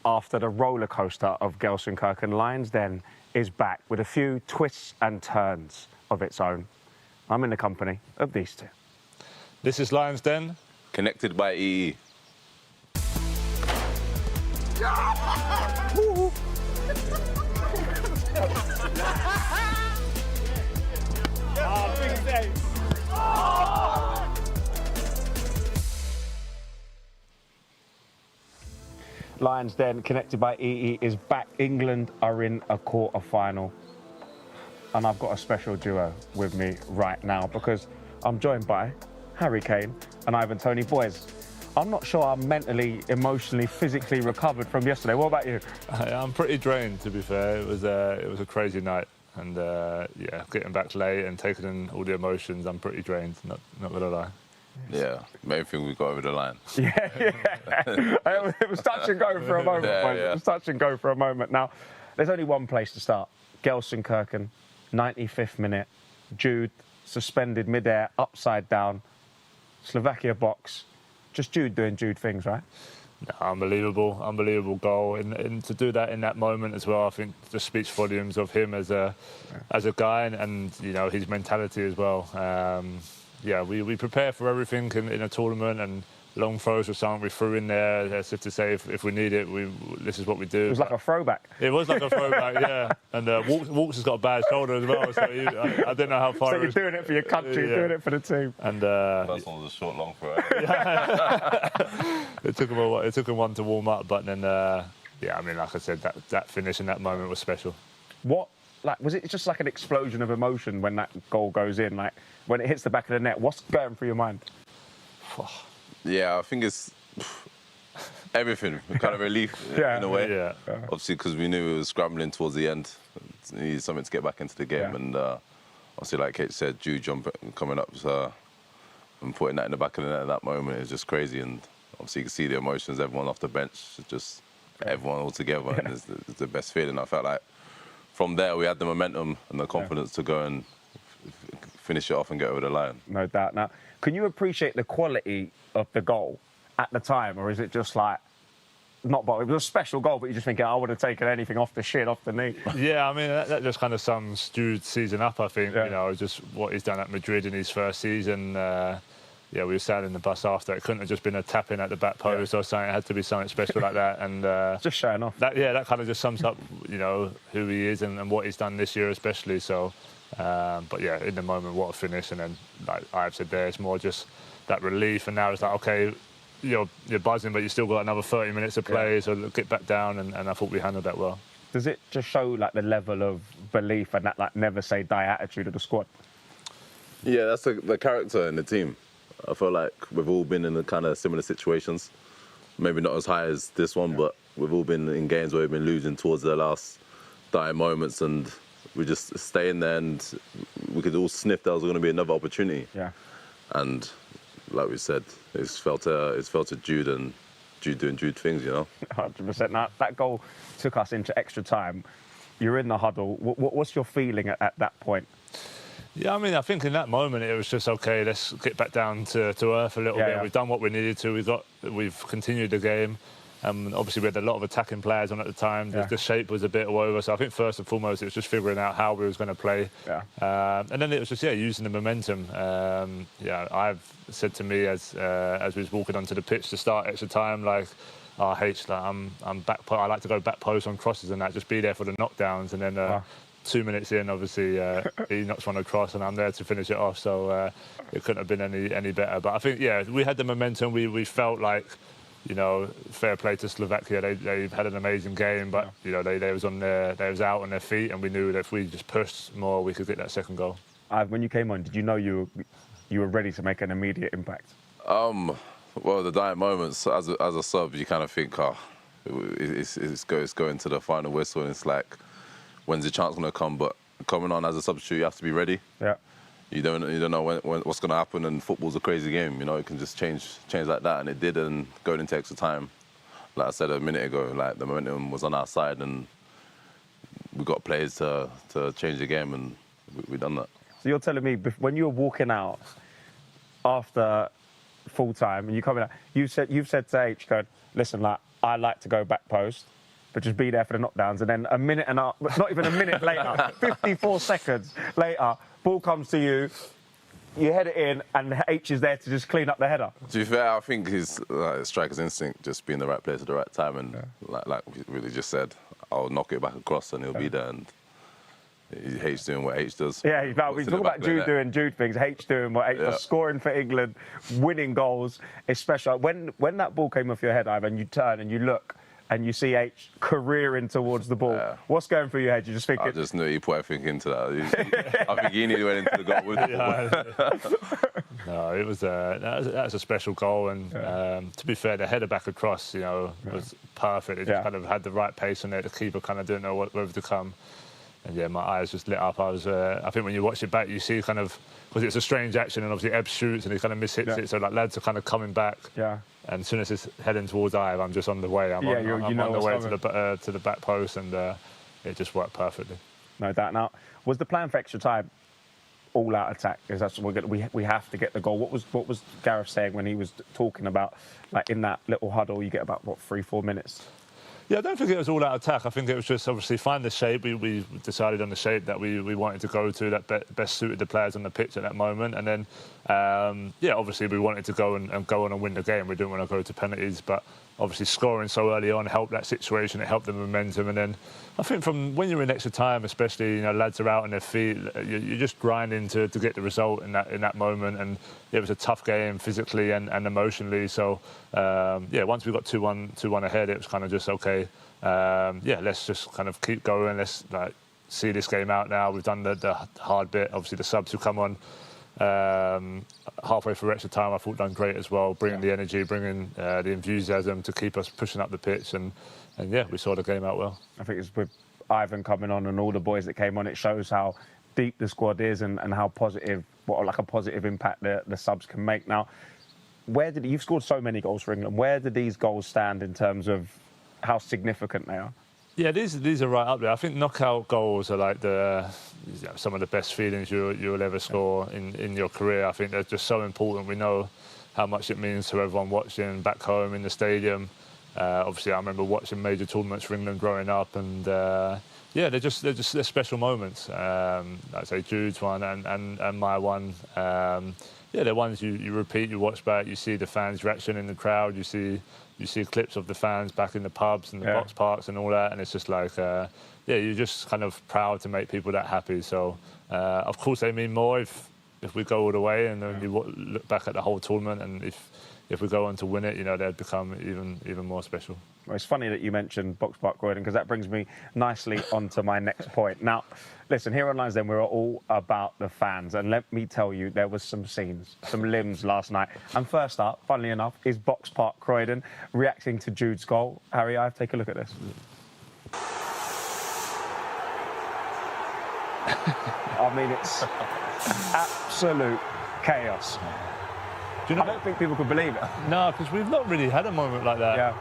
after the roller coaster of Gelsenkirchen, Lions Den is back with a few twists and turns of its own. I'm in the company of these two. This is Lions Den, connected by EE. Big day. Lions Den, connected by EE, is back. England are in a quarter-final. And I've got a special duo with me right now because I'm joined by Harry Kane and Ivan Toney. Boys, I'm not sure I'm mentally, emotionally, physically recovered from yesterday. What about you? I'm pretty drained, to be fair. It was a crazy night. And, yeah, getting back late and taking in all the emotions, I'm pretty drained, not going to lie. Yeah, main thing we got over the line. Yeah. It was touch and go for a moment, boys. It was touch and go for a moment. Now, there's only one place to start. Gelsenkirchen, 95th minute. Jude, suspended midair, upside down. Slovakia box. Just Jude doing Jude things, right? Unbelievable goal, and to do that in that moment as well, I think just speaks volumes of him as a guy, and you know, his mentality as well. Yeah, we prepare for everything in a tournament, and long throws was something we threw in there as if to say if we need it, this is what we do. It was like a throwback. It was like a throwback, yeah. And Walks has got a bad shoulder as well, so I don't know how far. So you're doing it for your country, doing it for the team. And first one was a short, long throw. It took him one to warm up, but then yeah, I mean, like I said, that finish in that moment was special. What? Like, was it just like an explosion of emotion when that goal goes in? Like, when it hits the back of the net, what's going through your mind? Yeah, I think it's everything. Kind of relief in a way. Yeah. Obviously, because we knew we were scrambling towards the end. We needed something to get back into the game. And obviously, like Kate said, Jude coming up and putting that in the back of the net at that moment is just crazy. And obviously, you can see the emotions, everyone off the bench, just everyone all together. And it's the best feeling. I felt like from there, we had the momentum and the confidence to go and finish it off and get over the line. No doubt. Now, can you appreciate the quality of the goal at the time, or is it just like, it was a special goal, but you're just thinking, I would have taken anything off the shin, off the knee? Yeah, I mean, that just kind of sums Jude's season up, I think. You know, just what he's done at Madrid in his first season. Yeah, we were sat in the bus after. It couldn't have just been a tap in at the back post or something. It had to be something special like that. And just showing off. That kind of just sums up, you know, who he is and what he's done this year, especially. So, but yeah, in the moment, what a finish. And then, like I've said there, it's more just that relief. And now it's like, okay, you're buzzing, but you still got another 30 minutes to play. So get back down. And I thought we handled that well. Does it just show like the level of belief and that like never say die attitude of the squad? Yeah, that's the character in the team. I feel like we've all been in the kind of similar situations. Maybe not as high as this one, but we've all been in games where we've been losing towards the last dying moments, and we just stay in there, and we could all sniff there was going to be another opportunity. Yeah. And like we said, it's felt to Jude and Jude doing Jude things, you know. 100%. Now, that goal took us into extra time. You're in the huddle. What's your feeling at that point? Yeah, I mean, I think in that moment it was just, okay, let's get back down to earth a little bit. We've done what we needed to. We've continued the game. Obviously, we had a lot of attacking players on at the time. The shape was a bit all over. So I think first and foremost, it was just figuring out how we was going to play. And then it was just, using the momentum. I've said to me as we was walking onto the pitch to start extra time, like, I'm back. I like to go back post on crosses and that, just be there for the knockdowns. And then 2 minutes in, obviously, he knocks one across and I'm there to finish it off. So it couldn't have been any better. But I think, we had the momentum. We felt like, you know, fair play to Slovakia. They had an amazing game, but you know, they was out on their feet, and we knew that if we just pushed more, we could get that second goal. When you came on, did you know you were ready to make an immediate impact? Well, the dying moments as a sub, you kind of think, it's going to the final whistle, and it's like, when's the chance going to come? But coming on as a substitute, you have to be ready. Yeah. You don't know when what's going to happen, and football's a crazy game. You know, it can just change like that, and it did. And going into extra time, like I said a minute ago, like the momentum was on our side, and we got players to change the game, and we done that. So you're telling me when you were walking out after full time and you coming out, you've said to H, going, listen, like I like to go back post, but just be there for the knockdowns. And then not even a minute later, 54 seconds later, ball comes to you, you head it in, and H is there to just clean up the header. To be fair, I think his striker's instinct, just be in the right place at the right time, and like we really just said, I'll knock it back across and he'll be there. And H doing what H does. Yeah, we talk about Jude doing Jude things, H doing what H does, scoring for England, winning goals. It's special. When that ball came off your head, Ivan, you turn and you look and you see H careering towards the ball. What's going through your head? You just thinking... I just knew he put everything into that. I think he nearly went into the goal with it. No, it was that was a special goal, and to be fair, the header back across, was perfect. It just kind of had the right pace on it. The keeper kind of didn't know whether to come. And yeah, my eyes just lit up. I think when you watch it back, you see kind of, because it's a strange action, and obviously Ebb shoots and he kind of mishits it. So like lads are kind of coming back. Yeah. And as soon as it's heading towards Ive, I'm just on the way. I'm on the way to the back post, and it just worked perfectly. No doubt. Now, was the plan for extra time all-out attack? Because that's what we have to get the goal. What was Gareth saying when he was talking about, like, in that little huddle, you get about 3-4 minutes? Yeah, I don't think it was all-out attack. I think it was just obviously find the shape. We decided on the shape that we wanted to go to, that best suited the players on the pitch at that moment. And then, obviously we wanted to go and go on and win the game. We didn't want to go to penalties, but obviously scoring so early on helped that situation. It helped the momentum. And then I think from when you're in extra time, especially, lads are out on their feet. You're just grinding to get the result in that moment. And it was a tough game physically and emotionally. So once we got 2-1 ahead, it was kind of just okay. Let's just kind of keep going. Let's see this game out now. We've done the hard bit. Obviously, the subs who come on halfway through extra time, I thought done great as well. Bringing the energy, bringing the enthusiasm to keep us pushing up the pitch, and we saw the game out well. I think it's with Ivan coming on and all the boys that came on. It shows how deep the squad is and how positive, a positive impact the subs can make. Now, you've scored so many goals for England? Where do these goals stand in terms of how significant they are? Yeah, these are right up there. I think knockout goals are like some of the best feelings you'll ever score in your career. I think they're just so important. We know how much it means to everyone watching back home in the stadium. Obviously, I remember watching major tournaments for England growing up, and they're special moments. I'd say Jude's one and my one. They're ones you repeat, you watch back, you see the fans' reaction in the crowd, you see clips of the fans back in the pubs and the box parks and all that, and it's just like, you're just kind of proud to make people that happy. So, of course, they mean more if we go all the way, and then you look back at the whole tournament, and if we go on to win it, they'd become even more special. Well, it's funny that you mentioned Box Park Croydon, because that brings me nicely onto my next point. Now, listen, here on Lines Then, we're all about the fans. And let me tell you, there was some scenes, some limbs last night. And first up, funnily enough, is Box Park Croydon reacting to Jude's goal. Harry, I have to take a look at this. I mean, it's absolute chaos. I don't think people could believe it. No, because we've not really had a moment like that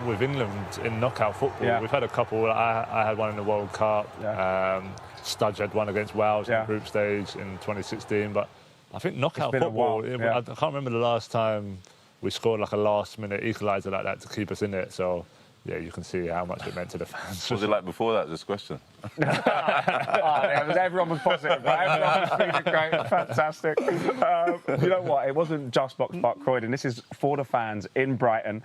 with England in knockout football. Yeah. We've had a couple. I had one in the World Cup. Yeah. Studge had one against Wales in the group stage in 2016. But I think knockout football, I can't remember the last time we scored like a last-minute equaliser like that to keep us in it. So, yeah, you can see how much it meant to the fans. What was it like before that, this question? Everyone was positive. Everyone was feeling great. Fantastic. You know what? It wasn't just Box Park Croydon. This is for the fans in Brighton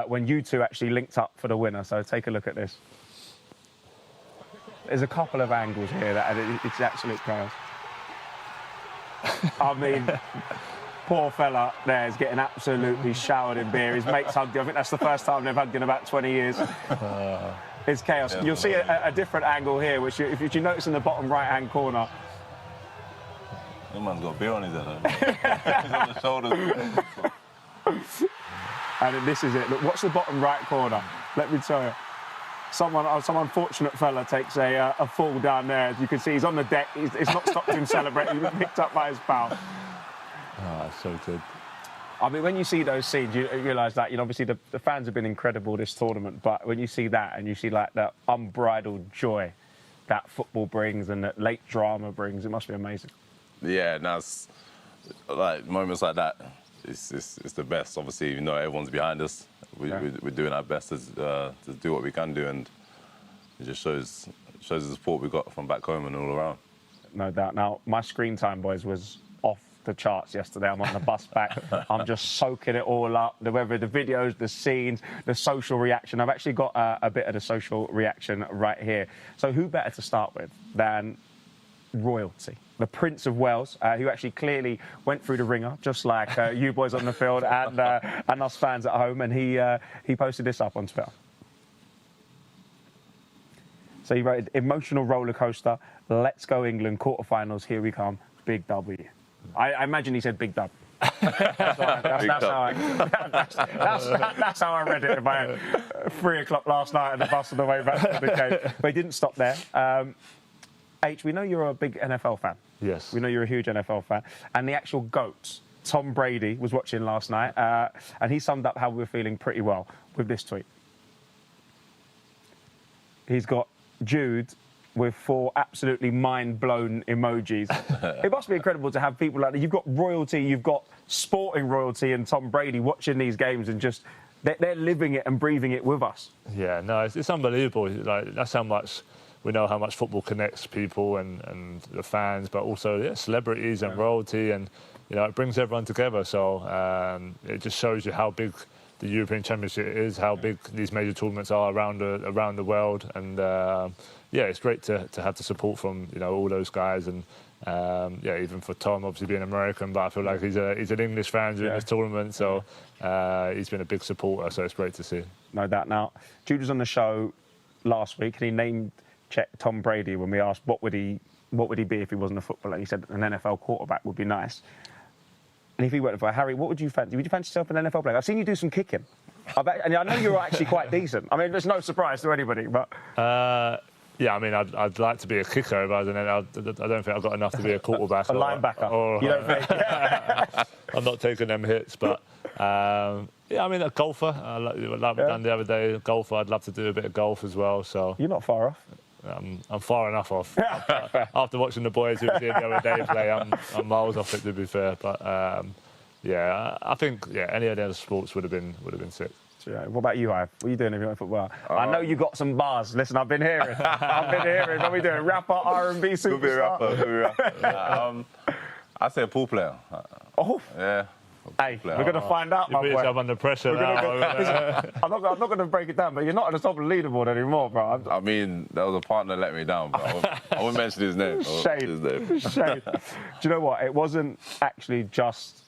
when you two actually linked up for the winner. So take a look at this. There's a couple of angles here that it's absolute chaos. I mean, poor fella there is getting absolutely showered in beer. His mates hugged him. I think that's the first time they've hugged in about 20 years. It's chaos. Yeah, you'll see a different angle here, which if you notice in the bottom right-hand corner. That man's got beer on his head. He's on the shoulders. And this is it. Look, watch the bottom right corner. Let me tell you. Some unfortunate fella takes a fall down there. As you can see, he's on the deck. It's not stopped him celebrating. He was picked up by his pal. Oh, so good. I mean, when you see those scenes, you realise that, obviously the fans have been incredible this tournament, but when you see that and you see, like, that unbridled joy that football brings and that late drama brings, it must be amazing. Yeah, like, moments like that, it's the best. Obviously, you know, everyone's behind us. We're doing our best to do what we can do, and it just shows the support we got from back home and all around. No doubt. Now, my screen time, boys, was off the charts yesterday. I'm on the bus back. I'm just soaking it all up. The videos, the scenes, the social reaction. I've actually got a bit of the social reaction right here. So who better to start with than royalty? The Prince of Wales, who actually clearly went through the ringer, just like you boys on the field and us fans at home. And he posted this up on Twitter. So he wrote, emotional roller coaster, let's go England, quarterfinals, here we come, big W. I imagine he said big dub. That's how I read it in my 3 o'clock last night on the bus on the way back to the game. But he didn't stop there. H, we know you're a big NFL fan. Yes. We know you're a huge NFL fan. And the actual GOAT, Tom Brady, was watching last night, and he summed up how we were feeling pretty well with this tweet. He's got Jude with 4 absolutely mind-blown emojis. It must be incredible to have people like that. You've got royalty, you've got sporting royalty and Tom Brady watching these games and just, they're living it and breathing it with us. Yeah, no, it's unbelievable. Like, that's how much we know how much football connects people and the fans, but also celebrities and royalty, and you know, it brings everyone together. So it just shows you how big the European Championship is, how big these major tournaments are around the world, and yeah, it's great to have the support from, you know, all those guys, and yeah, even for Tom, obviously being American, but I feel like he's an English fan during this tournament, so he's been a big supporter, so it's great to see. No doubt. Now, Jude was on the show last week, and he name-checked Tom Brady when we asked what would he be if he wasn't a footballer. He said an NFL quarterback would be nice. And if he went for Harry, what would you fancy? Would you fancy yourself an NFL player? I've seen you do some kicking. And I know you're actually quite decent. I mean, there's no surprise to anybody, but... Yeah, I mean, I'd like to be a kicker, but I don't think I've got enough to be a quarterback. A linebacker. You don't think? I'm not taking them hits, but... yeah, I mean, a golfer. Like we done the other day, a golfer. I'd love to do a bit of golf as well. So you're not far off. I'm far enough off. After watching the boys who were here the other day play, I'm miles off it, to be fair. But yeah, I think any of the other sports would have been sick. Yeah. What about you, Ive? What are you doing if you're in football? I know you got some bars. Listen, I've been hearing. What are we doing? Rapper, R&B superstar? Could be a rapper. I'd say a pool player. Oh. Yeah. Hey, we're going to find out, my boy. You put yourself under pressure now. I'm not going to break it down, but you're not at the top of the leaderboard anymore, bro. I mean, there was a partner that let me down, but I won't mention his name. Shade. Do you know what? It wasn't actually just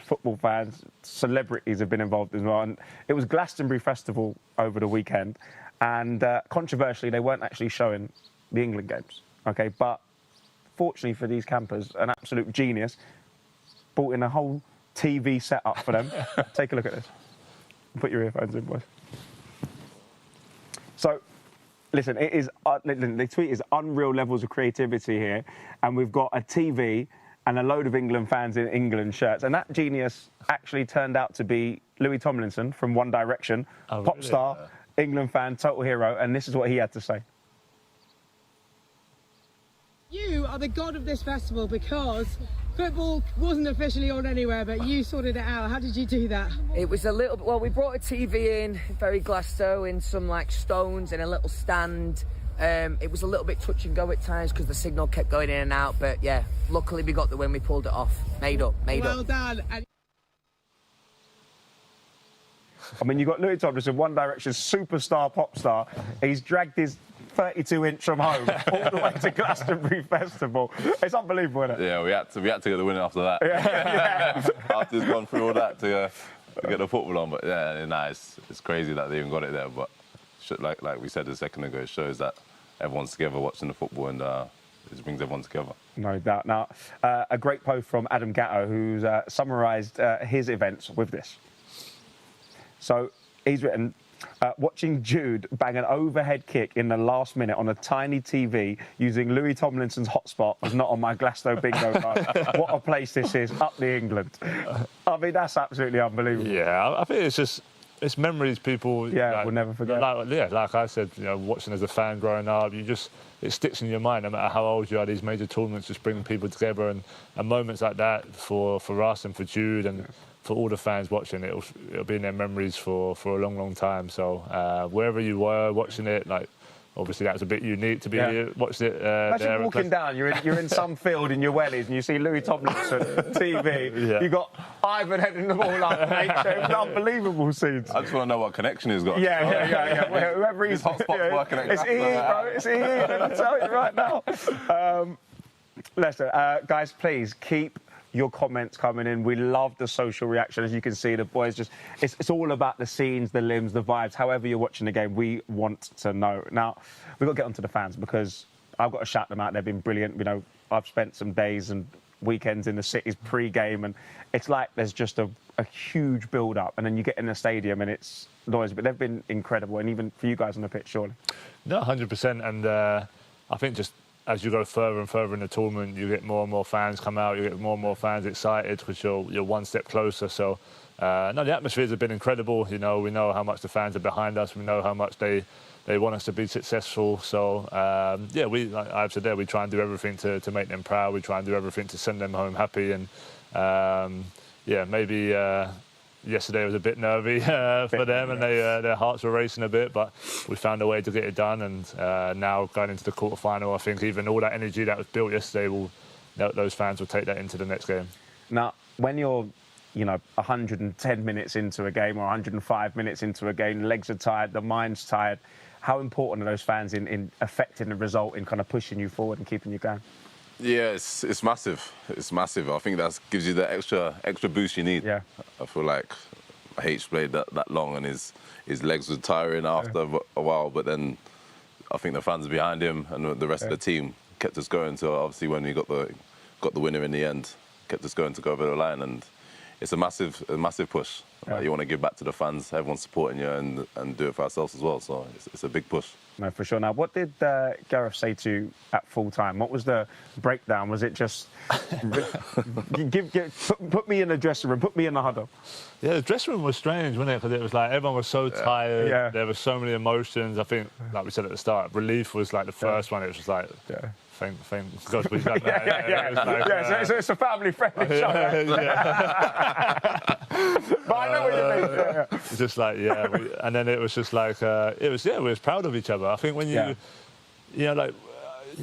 football fans. Celebrities have been involved as well. And it was Glastonbury Festival over the weekend. And controversially, they weren't actually showing the England games. OK, but fortunately for these campers, an absolute genius brought in a whole TV setup for them. Take a look at this. Put your earphones in, boys. So, listen, it is the tweet is unreal levels of creativity here, and we've got a TV and a load of England fans in England shirts, and that genius actually turned out to be Louis Tomlinson from One Direction, pop star, England fan, total hero, and this is what he had to say. You are the god of this festival because football wasn't officially on anywhere, but you sorted it out. How did you do that? It was a little... Well, we brought a TV in, very Glasgow, in some, like, stones in a little stand. It was a little bit touch and go at times because the signal kept going in and out. But, yeah, luckily we got the win. We pulled it off. Made up. Well done. I mean, you've got Louis Tomlinson, One Direction's superstar pop star. He's dragged his 32-inch from home all the way to Glastonbury Festival. It's unbelievable, isn't it? Yeah, we had to get the win after that. After he's gone through all that to get the football on. But yeah, nice. It's crazy that they even got it there. But like we said a second ago, it shows that everyone's together watching the football, and it just brings everyone together. No doubt. Now, a great post from Adam Gatto, who's summarised his events with this. So he's written, watching Jude bang an overhead kick in the last minute on a tiny TV using Louis Tomlinson's hotspot was not on my Glasgow bingo card. What a place this is, up the England. I mean, that's absolutely unbelievable. Yeah, I think it's memories people... Yeah, will never forget. Like I said, you know, watching as a fan growing up, it sticks in your mind no matter how old you are. These major tournaments just bring people together, and moments like that for us and for Jude and for all the fans watching, it'll be in their memories for a long, long time. So wherever you were watching it, like, obviously that was a bit unique to be here, watched it. Imagine walking down, you're in some field in your wellies and you see Louis Tomlinson TV. Yeah. You got Ivan heading the ball up. It was unbelievable scenes. I just want to know what connection he's got. Yeah. Whoever he's hotspot's working. It's EE, bro. It's EE. Let me tell you right now. Lester, guys, please keep your comments coming in. We love the social reaction. As you can see, the boys it's all about the scenes, the limbs, the vibes. However you're watching the game, we want to know. Now, we've got to get onto the fans because I've got to shout them out. They've been brilliant. You know, I've spent some days and weekends in the city's pre-game, and it's like there's just a huge build-up, and then you get in the stadium and it's noisy. But they've been incredible, and even for you guys on the pitch, surely. No, 100%. And I think just as you go further and further in the tournament, you get more and more fans come out, you get more and more fans excited because you're one step closer. So, no, the atmospheres have been incredible. You know, we know how much the fans are behind us. We know how much they want us to be successful. So, yeah, like I've said there, we try and do everything to make them proud. We try and do everything to send them home happy. And, yeah, maybe yesterday was a bit nervy for them, and their hearts were racing a bit, but we found a way to get it done. And now going into the quarter-final, I think even all that energy that was built yesterday, those fans will take that into the next game. Now, when you're 110 minutes into a game or 105 minutes into a game, legs are tired, the mind's tired, how important are those fans in affecting the result, in kind of pushing you forward and keeping you going? Yeah, it's massive. It's massive. I think that gives you the extra boost you need. Yeah. I feel like H played that long and his legs were tiring after a while, but then I think the fans behind him and the rest of the team kept us going. So obviously when we got the winner in the end, kept us going to go over the line, and it's a massive push. Yeah. You want to give back to the fans, everyone's supporting you, and do it for ourselves as well. So it's a big push. No, for sure. Now, what did Gareth say to you at full time? What was the breakdown? Was it just put me in the dressing room, put me in the huddle? Yeah, the dressing room was strange, wasn't it? Because it was like everyone was so tired. Yeah. There were so many emotions. I think, like we said at the start, relief was like the first one. It was just like, thank God we've done that. So it's a family-friendly show. But I know what you mean. Just like, and then it was just like, we was proud of each other. I think when you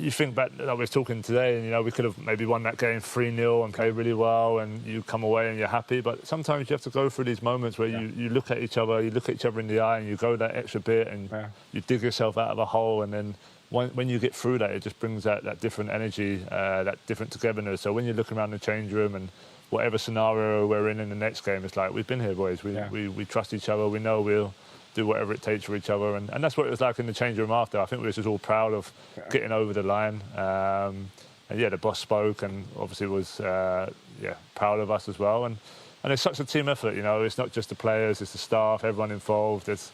think back, like we were talking today, and we could have maybe won that game 3-0 and played really well, and you come away and you're happy. But sometimes you have to go through these moments where you look at each other, in the eye, and you go that extra bit, and you dig yourself out of a hole, and then when you get through that, it just brings that different energy, that different togetherness. So when you're looking around the change room and whatever scenario we're in the next game, it's like, we've been here, boys. We trust each other. We know we'll do whatever it takes for each other. And that's what it was like in the change room after. I think we were just all proud of getting over the line. And the boss spoke and obviously was proud of us as well. And it's such a team effort, It's not just the players, it's the staff, everyone involved. It's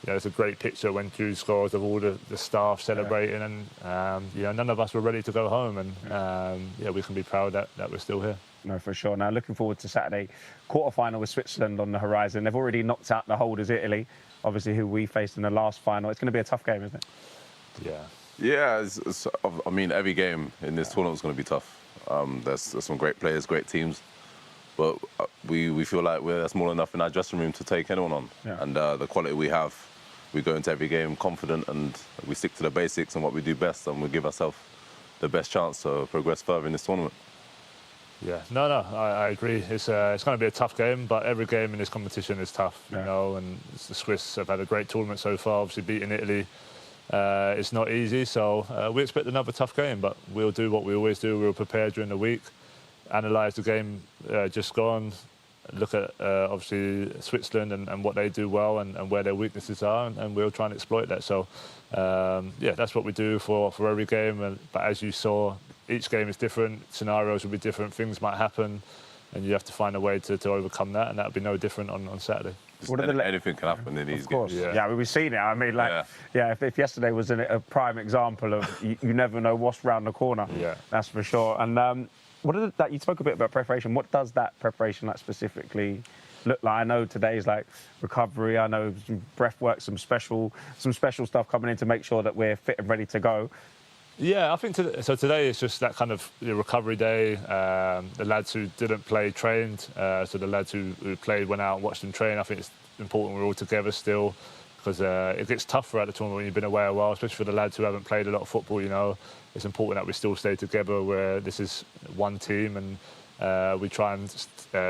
a great picture when Jude scores of all the staff celebrating, and none of us were ready to go home, and we can be proud that we're still here. No, for sure. Now, looking forward to Saturday. Quarter-final with Switzerland on the horizon. They've already knocked out the holders, Italy, obviously, who we faced in the last final. It's going to be a tough game, isn't it? Yeah. I mean, every game in this tournament is going to be tough. There's some great players, great teams, but we feel like we're small enough in our dressing room to take anyone on. And the quality we have, we go into every game confident, and we stick to the basics and what we do best, and we give ourselves the best chance to progress further in this tournament. Yeah, I agree. It's going to be a tough game, but every game in this competition is tough, and the Swiss have had a great tournament so far, obviously beating Italy. It's not easy, so we expect another tough game, but we'll do what we always do. We'll prepare during the week, analyse the game just gone, look at, obviously, Switzerland and what they do well and where their weaknesses are, and we'll try and exploit that. So, that's what we do for every game. But as you saw, each game is different, scenarios will be different, things might happen, and you have to find a way to overcome that, and that'll be no different on Saturday. Anything can happen in these games. Yeah, we've seen it. I mean, if yesterday was a prime example of you never know what's round the corner. Yeah, that's for sure. And you spoke a bit about preparation. What does that preparation specifically look like? I know today's recovery. I know some breath work, some special stuff coming in to make sure that we're fit and ready to go. Yeah, I think so. Today is just that kind of recovery day. The lads who didn't play trained, so the lads who played went out and watched them train. I think it's important we're all together still, because it gets tougher at the tournament when you've been away a while, especially for the lads who haven't played a lot of football. You know, it's important that we still stay together. Where this is one team, and we try and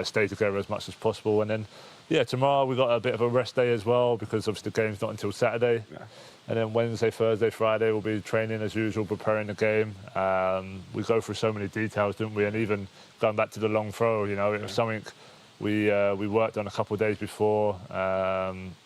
stay together as much as possible. And then, yeah, tomorrow we got a bit of a rest day as well, because obviously the game's not until Saturday. Yeah. And then Wednesday, Thursday, Friday, we'll be training as usual, preparing the game. We go through so many details, don't we? And even going back to the long throw, you know, it was something we worked on a couple of days before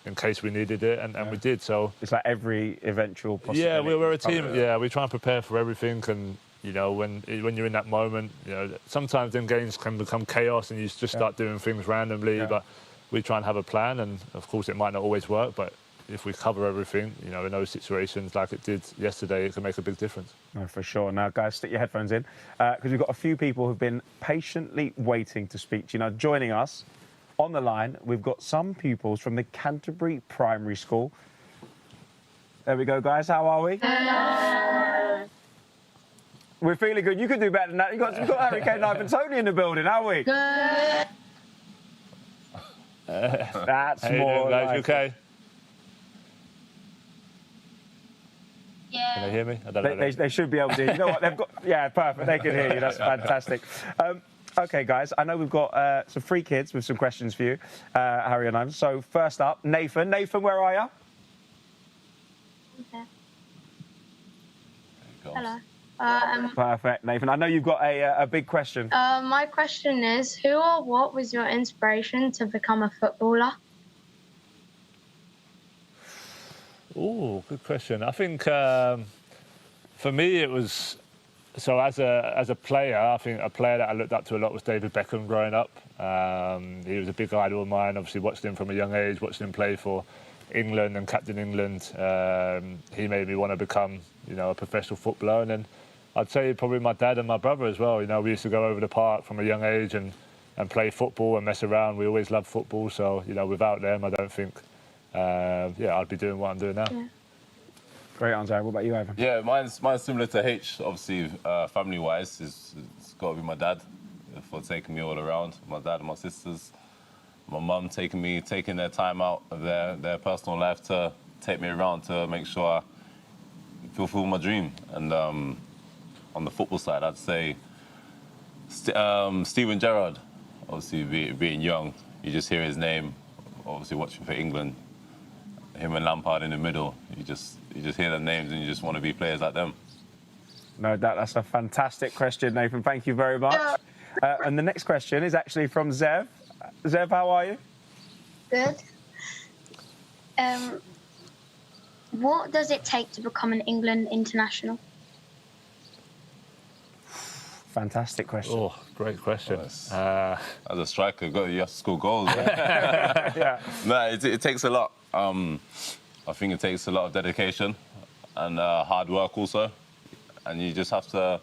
in case we needed it, and we did. So it's like every eventual possibility. Yeah, we're a team. Yeah, we try and prepare for everything. And you know, when you're in that moment, you know, sometimes then games can become chaos, and you just start doing things randomly. Yeah. But we try and have a plan, and of course, it might not always work, but if we cover everything, you know, in those situations like it did yesterday, it can make a big difference. No, for sure. Now, guys, stick your headphones in, because we've got a few people who've been patiently waiting to speak to you. Now, joining us on the line, we've got some pupils from the Canterbury Primary School. There we go, guys. How are we? We're feeling good. You can do better than that. You've got Harry, Kane, and Toney in the building, are we? Good. That's hey, more guys, like... okay? Yeah. Can they hear me? I don't know. They should be able to. You know what? They've got. Yeah, perfect. They can hear you. That's fantastic. Okay, guys. I know we've got some free kids with some questions for you, Harry and I. So first up, Nathan. Nathan, where are you? Okay. Hello. Perfect, Nathan. I know you've got a big question. My question is, who or what was your inspiration to become a footballer? Oh, good question. I think for me it was, so as a player, I think a player that I looked up to a lot was David Beckham growing up. He was a big idol of mine. Obviously watched him from a young age, watched him play for England and captain England. He made me want to become, you know, a professional footballer. And then I'd say probably my dad and my brother as well. You know, we used to go over the park from a young age and play football and mess around. We always loved football. So, you know, without them, I don't think... I'd be doing what I'm doing now. Yeah. Great answer. What about you, Ivan? Yeah, mine's similar to H. Obviously, family-wise, it's got to be my dad for taking me all around. My dad and my sisters. My mum taking their time out of their personal life to take me around to make sure I fulfill my dream. And on the football side, I'd say Steven Gerrard. Obviously, being young, you just hear his name. Obviously, watching for England. Him and Lampard in the middle, you just hear their names and you just want to be players like them. No doubt, that's a fantastic question, Nathan. Thank you very much. And the next question is actually from Zev. Zev, how are you? Good. What does it take to become an England international? Fantastic question. Oh, great question. As a striker, you have to score goals. Yeah. No, it takes a lot. I think it takes a lot of dedication and hard work also, and you just have to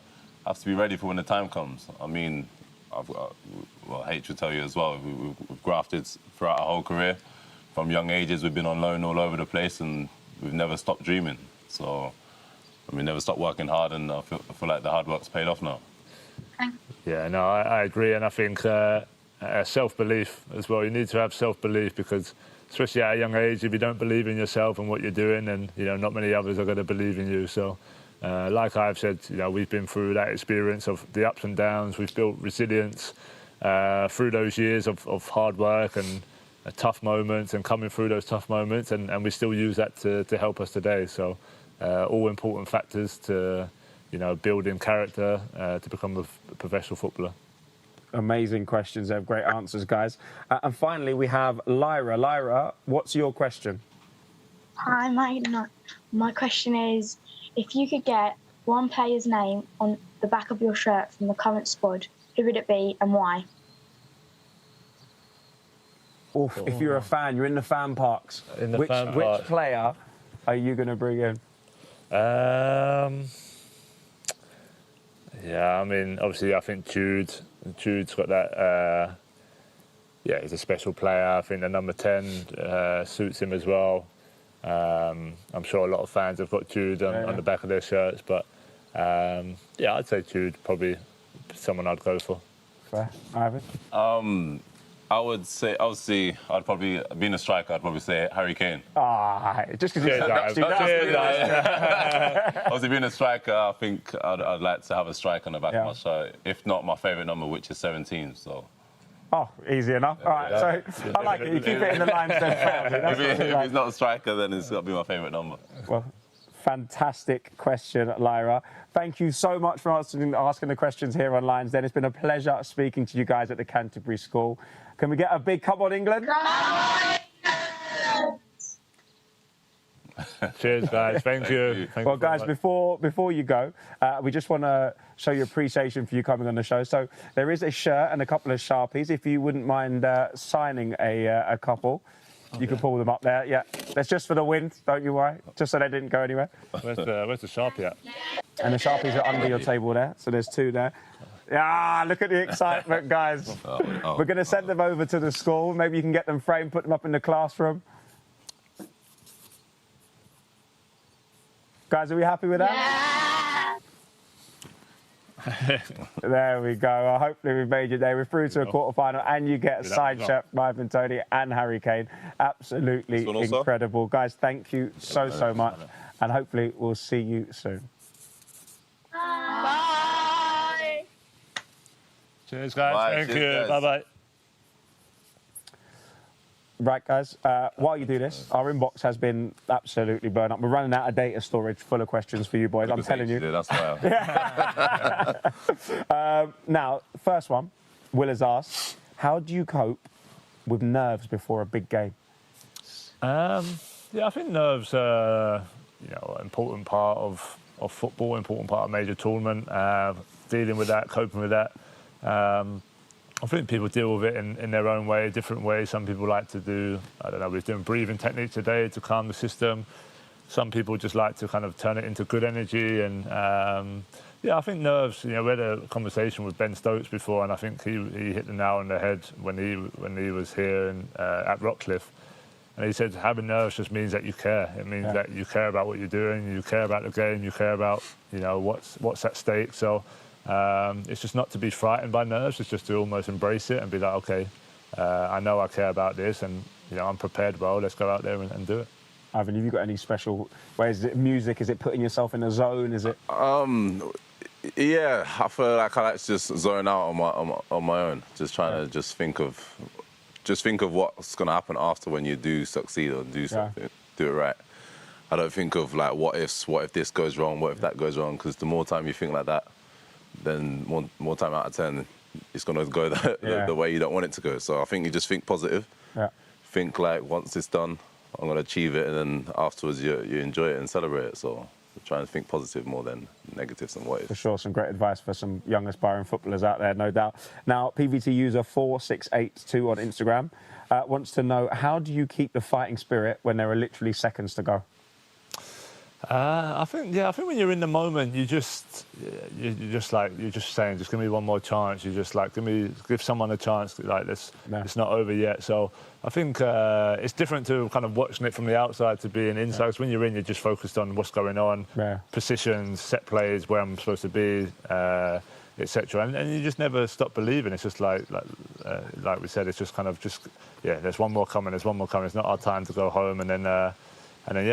be ready for when the time comes. I mean, H will tell you as well. We've grafted throughout our whole career. From young ages, we've been on loan all over the place, and we've never stopped dreaming. So, we never stopped working hard, and I feel like the hard work's paid off now. Yeah, no, I agree, and I think self-belief as well. You need to have self-belief because, especially at a young age, if you don't believe in yourself and what you're doing, then you know not many others are going to believe in you. So, like I've said, you know, we've been through that experience of the ups and downs. We've built resilience through those years of hard work and tough moments, and coming through those tough moments, and we still use that to help us today. So, all important factors to, you know, building character to become a professional footballer. Amazing questions. They have great answers, guys. And finally, we have Lyra. Lyra, what's your question? Hi, my question is, if you could get one player's name on the back of your shirt from the current squad, who would it be and why? Oof, if you're a fan, you're in the fan parks. Which player are you going to bring in? Yeah, I mean, obviously, I think Jude. Jude's got that. He's a special player. I think the number 10 suits him as well. I'm sure a lot of fans have got Jude on the back of their shirts, but Yeah, I'd say Jude, probably someone I'd go for. Fair. Ivan? I would say, obviously, I'd probably, being a striker, I'd probably say Harry Kane. Just because Cheers, Obviously, being a striker, I think I'd like to have a strike on the back of my shirt. If not, my favourite number, which is 17, so... Oh, easy enough. All right, so I like it. You keep it in the lines then. If he's not a striker, then it's got to be my favourite number. Well, fantastic question, Lyra. Thank you so much for asking the questions here on Lines Den. It's been a pleasure speaking to you guys at the Canterbury School. Can we get a big come on, England? Cheers, guys. Thank you. Well, guys, before you go, we just want to show you appreciation for you coming on the show. So there is a shirt and a couple of Sharpies. If you wouldn't mind signing a couple, you can pull them up there. Yeah, that's just for the wind, don't you worry. Just so they didn't go anywhere. Where's the Sharpie at? And the Sharpies are under your table there. So there's 2 there. Yeah, look at the excitement, guys. We're going to send them over to the school. Maybe you can get them framed, put them up in the classroom. Guys, are we happy with that? Yeah. There we go. Hopefully we've made your day. We're through to a quarter-final, and you get a side shirt from Ivan Toney and Harry Kane. Absolutely incredible. Guys, thank you so much, and hopefully we'll see you soon. Bye. Cheers, guys. Bye. Thank Cheers, you. guys. Bye-bye. Right, guys, while you do this, our inbox has been absolutely burned up. We're running out of data storage full of questions for you boys, I'm telling you. That's why. Now, first one, Will has asked, how do you cope with nerves before a big game? Yeah, I think nerves are an important part of football, important part of a major tournament, dealing with that, coping with that. I think people deal with it in their own way, different ways. Some people like to do, I don't know, we're doing breathing techniques today to calm the system. Some people just like to kind of turn it into good energy. And yeah, I think nerves, we had a conversation with Ben Stokes before, and I think he hit the nail on the head when he was here at Rockcliffe. And he said having nerves just means that you care. It means that you care about what you're doing, you care about the game, you care about, what's at stake. So it's just not to be frightened by nerves, it's just to almost embrace it and be like, okay, I know I care about this, and I'm prepared well, let's go out there and do it. Ivan, have you got any special ways? Is it music? Is it putting yourself in a zone? Is it? Yeah, I feel like I like to just zone out on my own, just trying to think of what's going to happen after when you do succeed or do something, do it right. I don't think of like what if this goes wrong, what if that goes wrong, because the more time you think like that, then more time out of 10, it's going to go the way you don't want it to go. So I think you just think positive. Yeah. Think like, once it's done, I'm going to achieve it, and then afterwards you enjoy it and celebrate it. So try and think positive more than negatives and what if. For sure, some great advice for some young aspiring footballers out there, no doubt. Now, PVT user 4682 on Instagram wants to know, how do you keep the fighting spirit when there are literally seconds to go? I think when you're in the moment, you're just saying, just give me one more chance. You just like give someone a chance. Like it's not over yet. So I think it's different to kind of watching it from the outside to being inside. Because when you're in, you're just focused on what's going on, positions, set plays, where I'm supposed to be, etc. And you just never stop believing. It's just like we said, it's just kind of there's one more coming. There's one more coming. It's not our time to go home, and then,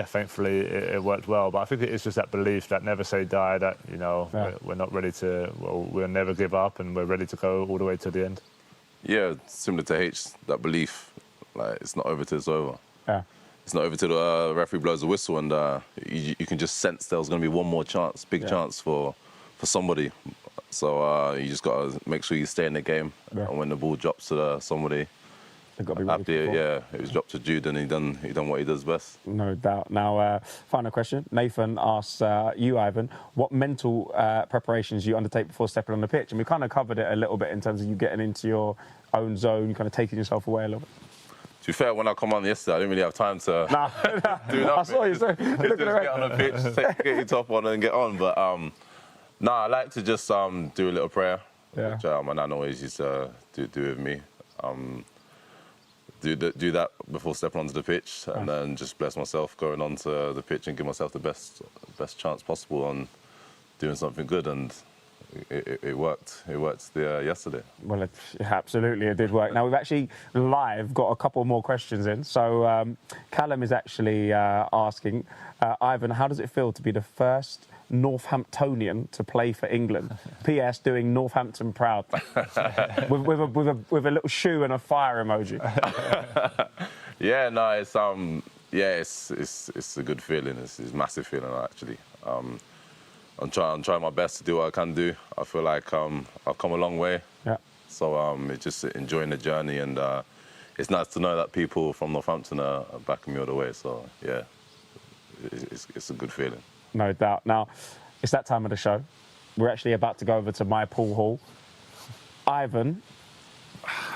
thankfully, it worked well. But I think it is just that belief, that never say die, that, we're not ready to, we'll never give up, and we're ready to go all the way to the end. Yeah, similar to H, that belief, like, it's not over till it's over. Yeah. It's not over till the referee blows the whistle, and you can just sense there's going to be one more chance, big chance for somebody. So you just got to make sure you stay in the game. And when the ball drops to somebody, it was dropped to Jude, and he done what he does best. No doubt. Now, final question. Nathan asks you, Ivan, what mental preparations you undertake before stepping on the pitch? And we kind of covered it a little bit in terms of you getting into your own zone, kind of taking yourself away a little bit. To be fair, when I come on yesterday, I didn't really have time to do nothing. I saw you, sir. Just get on the pitch, get your top on and get on. But, I like to just do a little prayer, which my nan always used to do with me. Do that before stepping onto the pitch, and then just bless myself going onto the pitch and give myself the best chance possible on doing something good, and it worked. It worked yesterday. Well, absolutely, it did work. Now, we've actually live got a couple more questions in. So Callum is actually asking, Ivan, how does it feel to be the first Northamptonian to play for England? P.S. doing Northampton proud. with a little shoe and a fire emoji. Yeah, no, it's a good feeling. It's a massive feeling, actually. I'm trying my best to do what I can do. I feel like I've come a long way. Yeah. So it's just enjoying the journey, and it's nice to know that people from Northampton are backing me all the way. So yeah, it's a good feeling. No doubt. Now, it's that time of the show. We're actually about to go over to my pool hall. Ivan,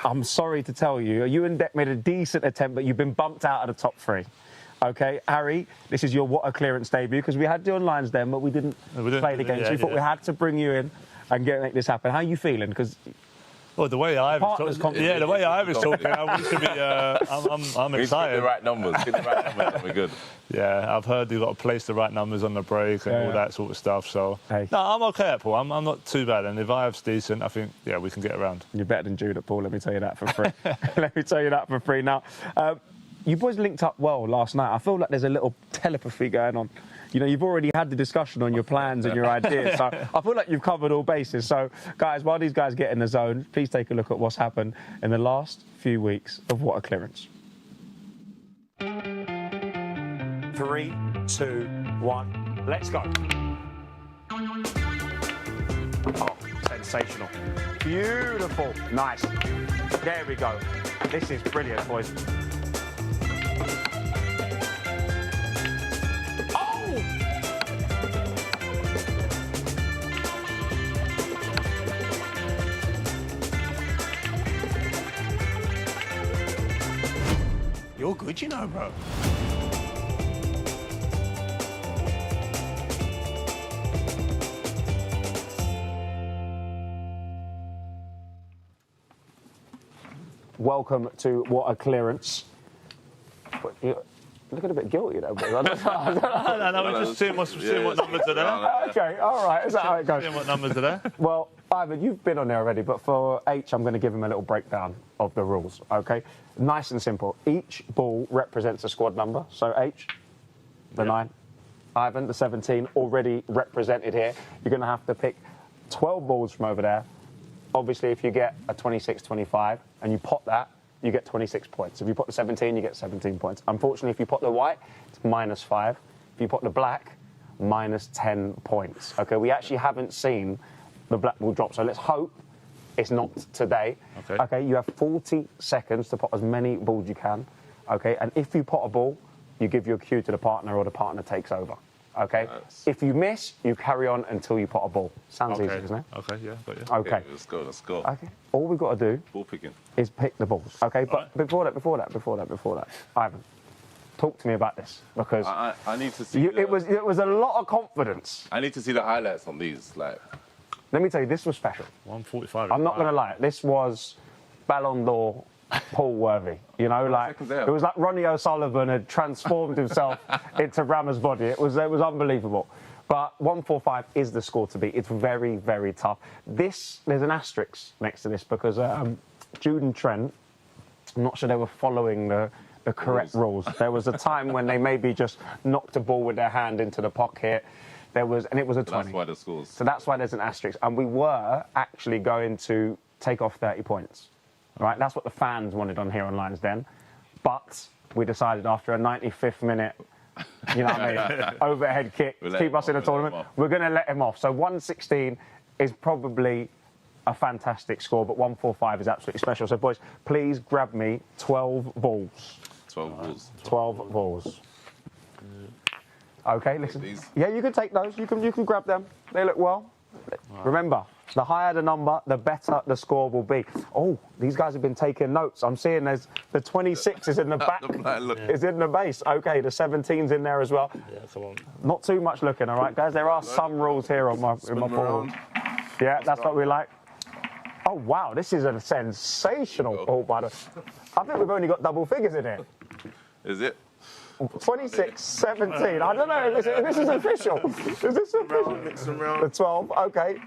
I'm sorry to tell you, you and Deck made a decent attempt, but you've been bumped out of the top 3. Okay, Harry, this is your what a clearance debut, because we had you on lines then, but we didn't play the game. So we thought we had to bring you in and make this happen. How are you feeling? Because the way I was talking, I want to be. I'm excited. Get the right numbers. And we're good. Yeah, I've heard you've got to place the right numbers on the break and all that sort of stuff. So hey. No, I'm okay at pool. I'm not too bad, and if Ive's decent, I think we can get around. You're better than Jude at pool. Let me tell you that for free. Let me tell you that for free. Now, you boys linked up well last night. I feel like there's a little telepathy going on. You know, you've already had the discussion on your plans and your ideas. So I feel like you've covered all bases. So, guys, while these guys get in the zone, please take a look at what's happened in the last few weeks of What a Clearance. 3, 2, 1, let's go. Oh, sensational. Beautiful. Nice. There we go. This is brilliant, boys. You're good, you know, bro. Welcome to What a Clearance. You're looking a bit guilty there, boy. No, we're just seeing what numbers are there. Okay, all right. Is that how it goes? Seeing what numbers are there. Well, Ivan, you've been on there already, but for H, I'm going to give him a little breakdown of the rules, okay? Nice and simple. Each ball represents a squad number. So H, the 9. Ivan, the 17, already represented here. You're going to have to pick 12 balls from over there. Obviously, if you get a 26-25 and you pot that, you get 26 points. If you pot the 17, you get 17 points. Unfortunately, if you pot the white, it's -5. If you pot the black, -10 points. Okay, we actually haven't seen the black ball drop, so let's hope it's not today. Okay, you have 40 seconds to pot as many balls you can. Okay, and if you pot a ball, you give your cue to the partner or the partner takes over. Okay, if you miss, you carry on until you pot a ball. Sounds easy, isn't it? Okay, yeah, got you. Okay, let's go. Okay, all we've got to do ball picking is pick the balls. Okay, but before that, Ivan, talk to me about this, because I need to see. It was a lot of confidence. I need to see the highlights on these. Like, let me tell you, this was special. 145. I'm not going to lie, this was Ballon d'Or Paul worthy. You know, like it was like Ronnie O'Sullivan had transformed himself into Rama's body. It was unbelievable. But 145 is the score to beat. It's very, very tough. There's an asterisk next to this because Jude and Trent, I'm not sure they were following the correct rules. There was a time when they maybe just knocked a ball with their hand into the pocket. And it was a 20. That's why the scores. So that's why there's an asterisk. And we were actually going to take off 30 points. Right, that's what the fans wanted on here on Lions Den. But we decided after a 95th minute, you know what I mean, overhead kick to keep us in the tournament, we're going to let him off. So 116 is probably a fantastic score, but 145 is absolutely special. So, boys, please grab me 12 balls. 12 balls. 12 balls. Okay, listen. Yeah, you can take those. You can grab them. They look well. Remember, the higher the number, the better the score will be. Oh, these guys have been taking notes. I'm seeing there's the 26 is in the back, is in the base. Okay, the 17's in there as well. Yeah, come on. Not too much looking, all right, guys? There are some rules here in my pool. Yeah, that's what we like. Oh, wow, this is a sensational ball, by the way. I think we've only got double figures in here. Is it? 26-17. I don't know if this is official. Is this official? Mix them round. The 12, okay.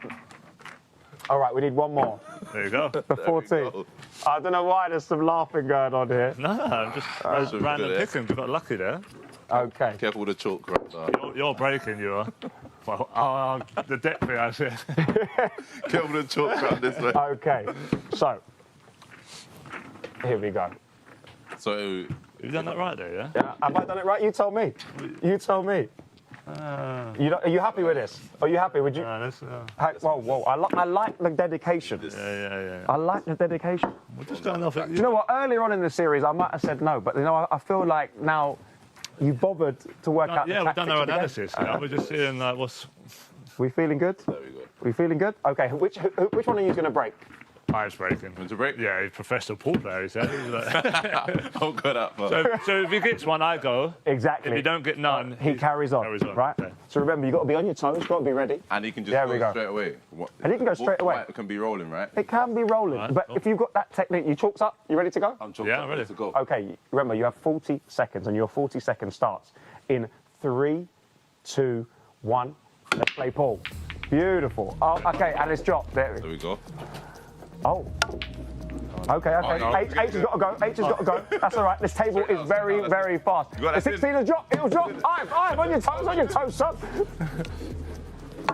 All right, we need one more. There you go. The 14. I don't know why there's some laughing going on here. No, I'm just random picking. You got lucky there. Okay. Careful with the chalk right there. You're breaking, you are. Well, the deck thing, I said. Careful with the chalk right this way. Okay. So, here we go. So, You've done that right there, yeah? Yeah. Have I done it right? You tell me. You tell me. Are you happy with this? Are you happy? Would you? Whoa. I like the dedication. Yeah. I like the dedication. We're just going off it. You know what? Earlier on in the series, I might have said no, but I feel like now you bothered to work out. Yeah, the we've done our tactics of the game. analysis. We're just seeing like what's. We feeling good? there we go. We feeling good? Okay. Which one are you going to break? Ice breaking. Want to break? Yeah, he's a professional pool player, he said. He's like... Don't go that far. so if he gets one, I go. Exactly. If you don't get none, he carries on. Right? Okay. So remember, you've got to be on your toes, you've got to be ready. And he can just There we go go. straight away. And he can go straight away. It can be rolling, right? It can be rolling, Right, but cool. if you've got that technique, you chalks up, you ready to go? I'm chalked Yeah, up, I'm ready to go. Okay, remember, you have 40 seconds, and your 40 seconds starts in 3, 2, 1. Let's play pool. Beautiful. Oh, okay, and it's dropped. There There we go. Oh. Okay. Oh, no. H has got to go. H has got to go. That's all right. This table is very, very fast. got The that 16 has dropped. It'll drop. Ive, on your toes, son.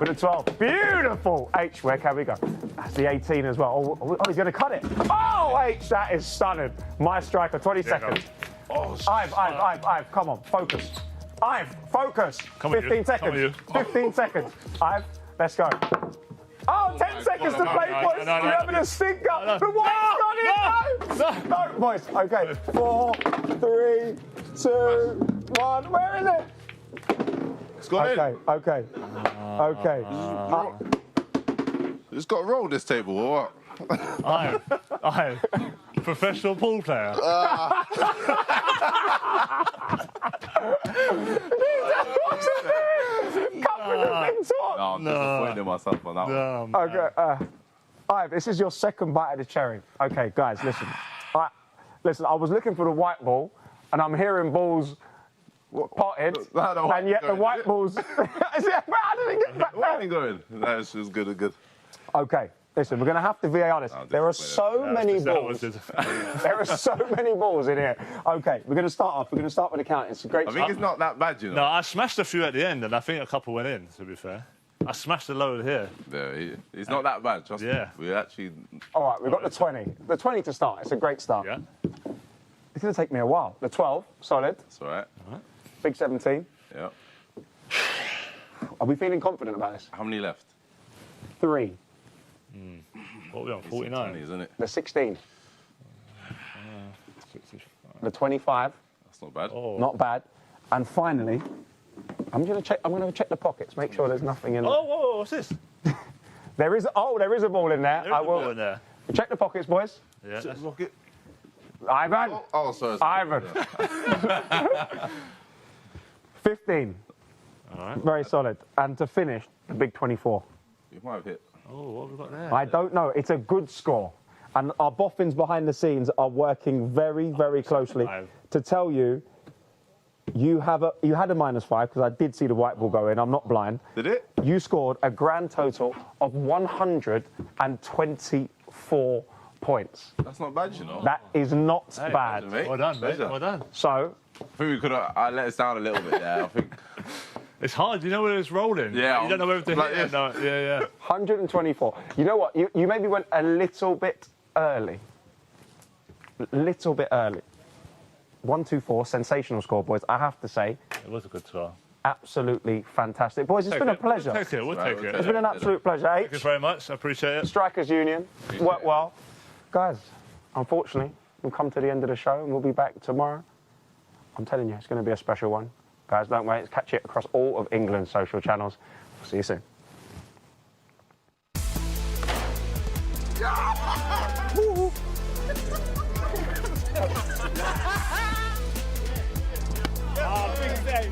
With a 12. Beautiful. H, where can we go? That's the 18 as well. Oh, he's going to cut it. Oh, H, that is stunning. My striker, 20 seconds. Oh, Ive, come on, focus. Ive, focus. Come on, 15 you. seconds. Come on, 15 seconds. Ive, let's go. Oh, 10 seconds to play, boys. no. You're having a stinker. No. The white's got it. No, boys. Okay. 4, 3, 2, 1. Where is it? it's gone in. Okay. It's got to roll this table, or what? I'm professional pool player. No, I'm disappointed myself on that one. Okay. Ive, this is your second bite of the cherry. Okay, guys, listen. I was looking for the white ball, and I'm hearing balls potted, and yet the white balls. How did it get back Where are there? you going? That's just good. Okay, listen, we're going to have to VAR this. There are so many balls. There are so many balls in here. Okay, we're going to start off. We're going to start with the count. It's a great I think it's not that bad, you know. No, I smashed a few at the end, and I think a couple went in, to be fair. I smashed a load here. Yeah, it's not that bad, trust me. We actually... All right, we've got the 20. The 20 to start. It's a great start. Yeah. It's going to take me a while. The 12, solid. It's all right. Big 17. Yeah. Are we feeling confident about this? How many left? 3. What are we on, It's 49? 20, isn't it? The 16. 65. The 25. That's not bad. Oh. Not bad. And finally, I'm going to check the pockets, make sure there's nothing in there. Oh, whoa, what's this? There is a ball in there. There's a ball in there. Check the pockets, boys. Yeah, that's... Rocket. Ivan. Oh, sorry. Ivan. 15. All right. Very solid. And to finish, the big 24. You might have hit. Oh, what have we got there? I don't know. It's a good score. And our boffins behind the scenes are working very, very closely to tell you you had a -5 because I did see the white ball go in. I'm not blind. Did it? You scored a grand total of 124 points. That's not bad, you know. That is not Hey, bad. Mate. Well done, mate. Pleasure. Well done. So, I think we could have let us down a little bit there. I think. It's hard, you know, when it's rolling. Yeah, You don't know whether to like hit it. No, yeah. 124. You know what? You maybe went a little bit early. Little bit early. 124, sensational score, boys. I have to say, It was a good score. absolutely fantastic. Boys, it's been a pleasure. We'll take it. We'll take it. It's been an absolute pleasure. Thank you very much. I appreciate it. Strikers Union, worked well. Guys, unfortunately, we've come to the end of the show and we'll be back tomorrow. I'm telling you, it's going to be a special one. Guys, don't wait. Catch it across all of England's social channels. See you soon. Big day.